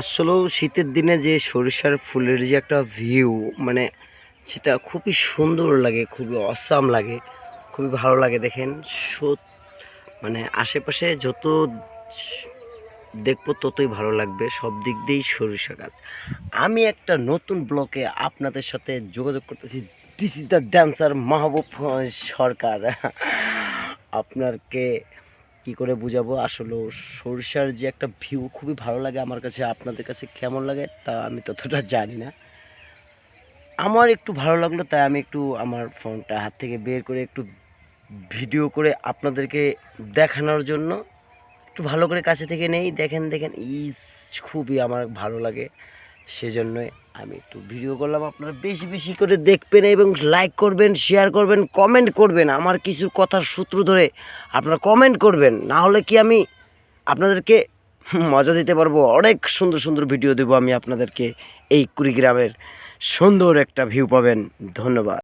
আসলেও শীতের দিনে যে সরিষার ফুলের যে একটা ভিউ, মানে সেটা খুবই সুন্দর লাগে, খুবই অসাম লাগে, খুবই ভালো লাগে। দেখেন মানে আশেপাশে যত দেখবো ততই ভালো লাগবে, সব দিক দিয়েই সরিষা গাছ। আমি একটা নতুন ব্লকে আপনাদের সাথে যোগাযোগ করতেছি। দিস ইজ দ্য ড্যান্সার মাহবুব সরকার। আপনাকে কি করে বুঝাবো, আসলে সরিষার যে একটা ভিউ খুবই ভালো লাগে আমার কাছে। আপনাদের কাছে কেমন লাগে তা আমি ততটা জানি না। আমার একটু ভালো লাগলো, তাই আমি একটু আমার ফোনটা হাত থেকে বের করে একটু ভিডিও করে আপনাদেরকে দেখানোর জন্য একটু ভালো করে কাছে থেকে নেই। দেখেন দেখেন, খুবই আমার ভালো লাগে, সেজন্যই আমি একটু ভিডিও করলাম। আপনারা বেশি বেশি করে দেখবেন এবং লাইক করবেন, শেয়ার করবেন, কমেন্ট করবেন। আমার কিছু কথার সূত্র ধরে আপনারা কমেন্ট করবেন, না হলে কি আমি আপনাদেরকে মজা দিতে পারবো। অনেক সুন্দর সুন্দর ভিডিও দেবো আমি আপনাদেরকে। এই কুড়িগ্রামের সুন্দর একটা ভিউ পাবেন। ধন্যবাদ।